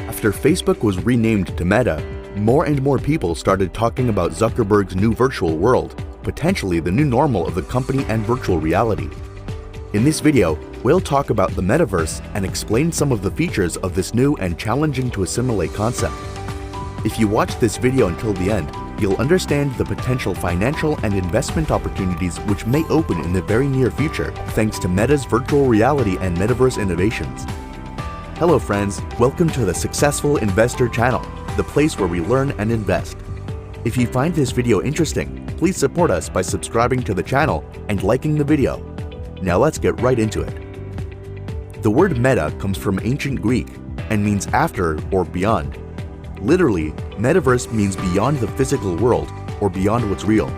After Facebook was renamed to Meta, more and more people started talking about Zuckerberg's new virtual world, potentially the new normal of the company and virtual reality. In this video, we'll talk about the Metaverse and explain some of the features of this new and challenging to assimilate concept. If you watch this video until the end, you'll understand the potential financial and investment opportunities which may open in the very near future thanks to Meta's virtual reality and Metaverse innovations. Hello friends, welcome to the Successful Investor channel, the place where we learn and invest. If you find this video interesting, please support us by subscribing to the channel and liking the video. Now let's get right into it. The word meta comes from ancient Greek and means after or beyond. Literally, Metaverse means beyond the physical world or beyond what's real.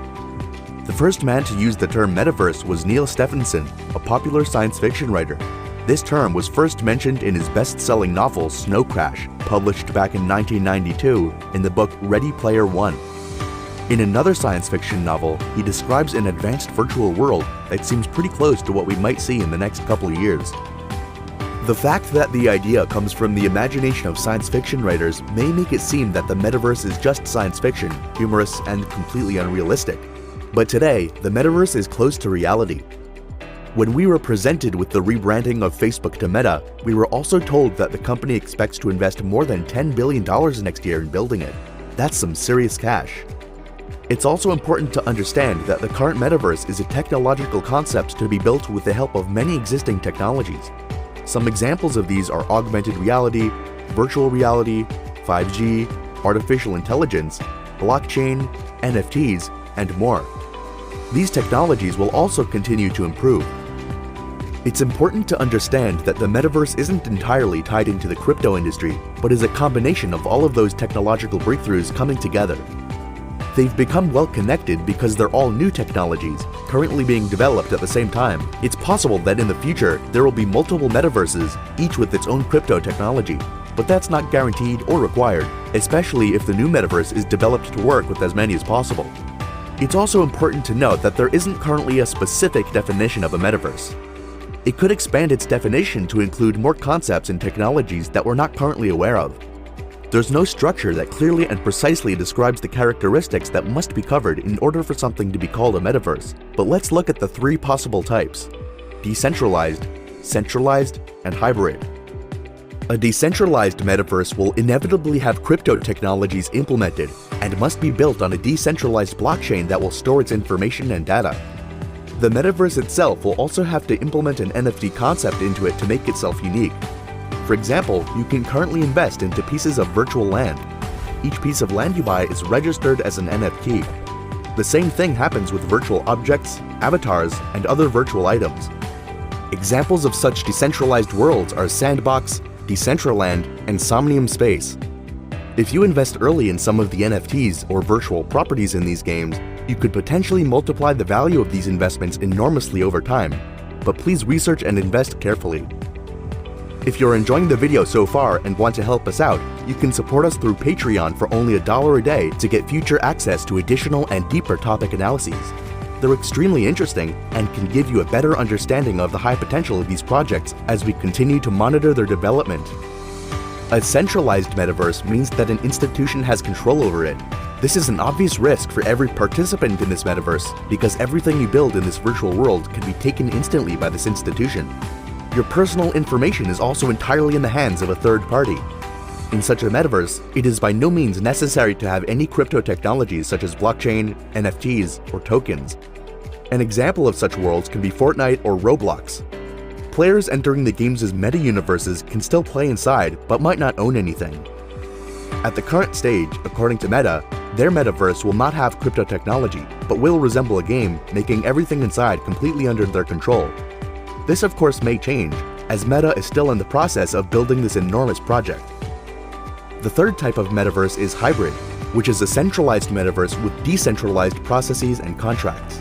The first man to use the term Metaverse was Neil Stephenson, a popular science fiction writer. This term was first mentioned in his best-selling novel Snow Crash, published back in 1992 in the book Ready Player One. In another science fiction novel, he describes an advanced virtual world that seems pretty close to what we might see in the next couple of years. The fact that the idea comes from the imagination of science fiction writers may make it seem that the Metaverse is just science fiction, humorous, and completely unrealistic. But today, the Metaverse is close to reality. When we were presented with the rebranding of Facebook to Meta, we were also told that the company expects to invest more than $10 billion next year in building it. That's some serious cash. It's also important to understand that the current Metaverse is a technological concept to be built with the help of many existing technologies. Some examples of these are augmented reality, virtual reality, 5G, artificial intelligence, blockchain, NFTs, and more. These technologies will also continue to improve. It's important to understand that the Metaverse isn't entirely tied into the crypto industry, but is a combination of all of those technological breakthroughs coming together. They've become well connected because they're all new technologies, currently being developed at the same time. It's possible that in the future, there will be multiple metaverses, each with its own crypto technology. But that's not guaranteed or required, especially if the new metaverse is developed to work with as many as possible. It's also important to note that there isn't currently a specific definition of a metaverse. It could expand its definition to include more concepts and technologies that we're not currently aware of. There's no structure that clearly and precisely describes the characteristics that must be covered in order for something to be called a metaverse. But let's look at the three possible types: decentralized, centralized, and hybrid. A decentralized metaverse will inevitably have crypto technologies implemented and must be built on a decentralized blockchain that will store its information and data. The metaverse itself will also have to implement an NFT concept into it to make itself unique. For example, you can currently invest into pieces of virtual land. Each piece of land you buy is registered as an NFT. The same thing happens with virtual objects, avatars, and other virtual items. Examples of such decentralized worlds are Sandbox, Decentraland, and Somnium Space. If you invest early in some of the NFTs or virtual properties in these games, you could potentially multiply the value of these investments enormously over time. But please research and invest carefully. If you're enjoying the video so far and want to help us out, you can support us through Patreon for only $1 a day to get future access to additional and deeper topic analyses. They're extremely interesting and can give you a better understanding of the high potential of these projects as we continue to monitor their development. A centralized metaverse means that an institution has control over it. This is an obvious risk for every participant in this metaverse because everything you build in this virtual world can be taken instantly by this institution. Your personal information is also entirely in the hands of a third party. In such a metaverse, it is by no means necessary to have any crypto technologies such as blockchain, NFTs, or tokens. An example of such worlds can be Fortnite or Roblox. Players entering the game's meta-universes can still play inside, but might not own anything. At the current stage, according to Meta, their metaverse will not have crypto technology, but will resemble a game, making everything inside completely under their control. This of course may change, as Meta is still in the process of building this enormous project. The third type of metaverse is hybrid, which is a centralized metaverse with decentralized processes and contracts.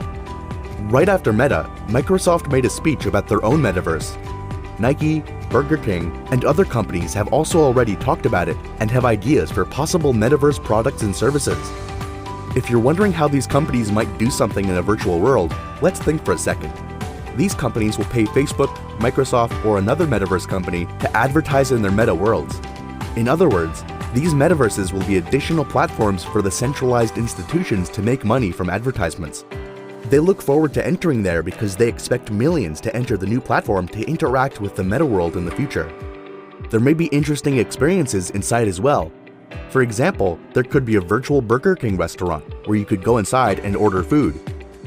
Right after Meta, Microsoft made a speech about their own metaverse. Nike, Burger King, and other companies have also already talked about it and have ideas for possible metaverse products and services. If you're wondering how these companies might do something in a virtual world, let's think for a second. These companies will pay Facebook, Microsoft, or another metaverse company to advertise in their meta worlds. In other words, these metaverses will be additional platforms for the centralized institutions to make money from advertisements. They look forward to entering there because they expect millions to enter the new platform to interact with the meta world in the future. There may be interesting experiences inside as well. For example, there could be a virtual Burger King restaurant where you could go inside and order food.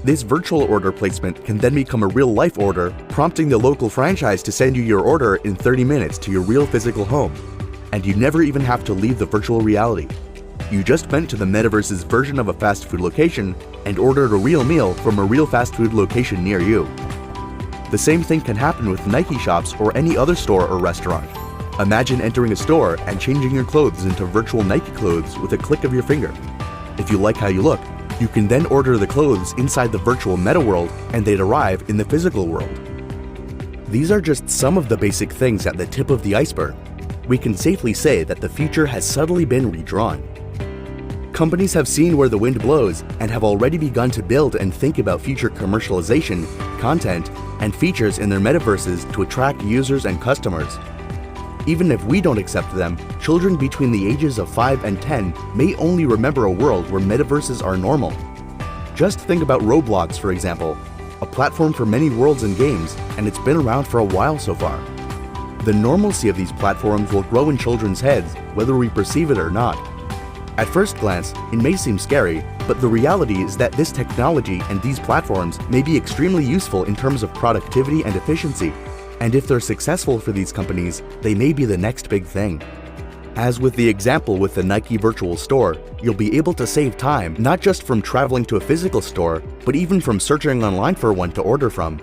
This virtual order placement can then become a real-life order, prompting the local franchise to send you your order in 30 minutes to your real physical home. And you never even have to leave the virtual reality. You just went to the metaverse's version of a fast food location and ordered a real meal from a real fast food location near you. The same thing can happen with Nike shops or any other store or restaurant. Imagine entering a store and changing your clothes into virtual Nike clothes with a click of your finger. If you like how you look, you can then order the clothes inside the virtual meta world and they'd arrive in the physical world. These are just some of the basic things at the tip of the iceberg. We can safely say that the future has subtly been redrawn. Companies have seen where the wind blows and have already begun to build and think about future commercialization, content, and features in their metaverses to attract users and customers. Even if we don't accept them, children between the ages of 5 and 10 may only remember a world where metaverses are normal. Just think about Roblox, for example, a platform for many worlds and games, and it's been around for a while so far. The normalcy of these platforms will grow in children's heads, whether we perceive it or not. At first glance, it may seem scary, but the reality is that this technology and these platforms may be extremely useful in terms of productivity and efficiency. And if they're successful for these companies, they may be the next big thing. As with the example with the Nike virtual store, you'll be able to save time not just from traveling to a physical store, but even from searching online for one to order from.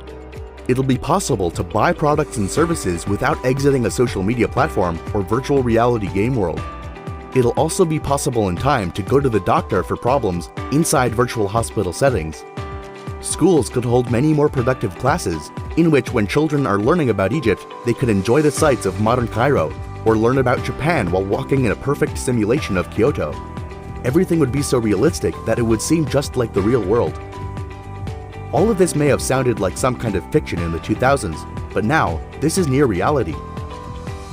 It'll be possible to buy products and services without exiting a social media platform or virtual reality game world. It'll also be possible in time to go to the doctor for problems inside virtual hospital settings. Schools could hold many more productive classes, in which when children are learning about Egypt, they could enjoy the sights of modern Cairo, or learn about Japan while walking in a perfect simulation of Kyoto. Everything would be so realistic that it would seem just like the real world. All of this may have sounded like some kind of fiction in the 2000s, but now, this is near reality.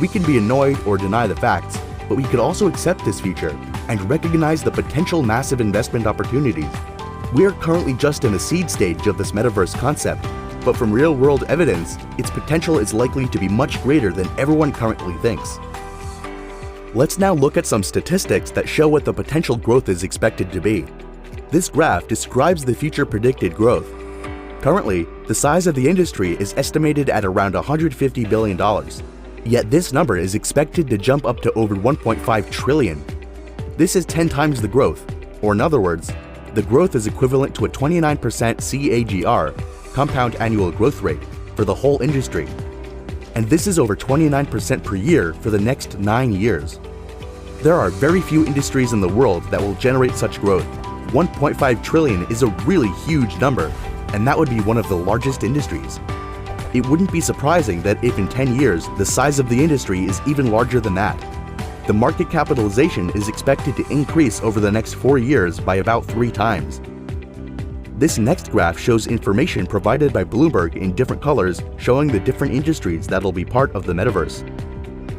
We can be annoyed or deny the facts, but we could also accept this future and recognize the potential massive investment opportunities. We are currently just in the seed stage of this metaverse concept, but from real-world evidence, its potential is likely to be much greater than everyone currently thinks. Let's now look at some statistics that show what the potential growth is expected to be. This graph describes the future predicted growth. Currently, the size of the industry is estimated at around $150 billion, yet this number is expected to jump up to over $1.5 trillion. This is 10 times the growth, or in other words, the growth is equivalent to a 29% CAGR, compound annual growth rate, for the whole industry. And this is over 29% per year for the next 9 years. There are very few industries in the world that will generate such growth. 1.5 trillion is a really huge number, and that would be one of the largest industries. It wouldn't be surprising that if in 10 years the size of the industry is even larger than that. The market capitalization is expected to increase over the next 4 years by about 3 times. This next graph shows information provided by Bloomberg in different colors, showing the different industries that'll be part of the metaverse.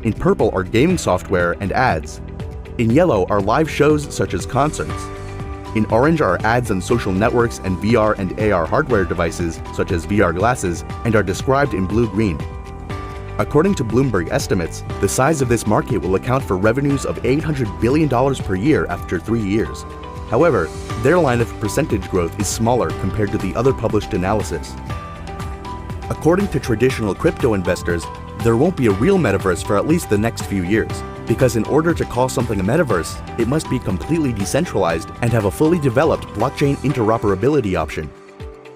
In purple are gaming software and ads. In yellow are live shows such as concerts. In orange are ads on social networks and VR and AR hardware devices such as VR glasses, and are described in blue-green. According to Bloomberg estimates, the size of this market will account for revenues of $800 billion per year after 3 years. However, their line of percentage growth is smaller compared to the other published analysis. According to traditional crypto investors, there won't be a real metaverse for at least the next few years, because in order to call something a metaverse, it must be completely decentralized and have a fully developed blockchain interoperability option.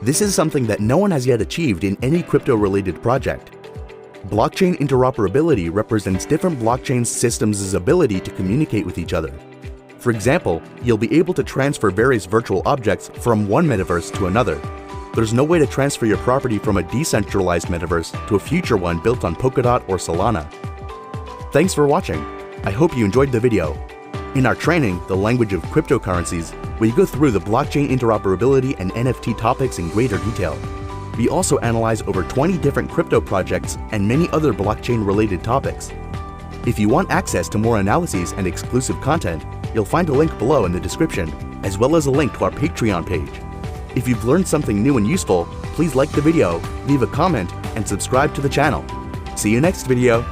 This is something that no one has yet achieved in any crypto-related project. Blockchain interoperability represents different blockchain systems' ability to communicate with each other. For example, you'll be able to transfer various virtual objects from one metaverse to another. There's no way to transfer your property from a decentralized metaverse to a future one built on Polkadot or Solana. Thanks for watching. I hope you enjoyed the video. In our training, The Language of Cryptocurrencies, we go through the blockchain interoperability and NFT topics in greater detail. We also analyze over 20 different crypto projects and many other blockchain-related topics. If you want access to more analyses and exclusive content, you'll find a link below in the description, as well as a link to our Patreon page. If you've learned something new and useful, please like the video, leave a comment, and subscribe to the channel. See you next video.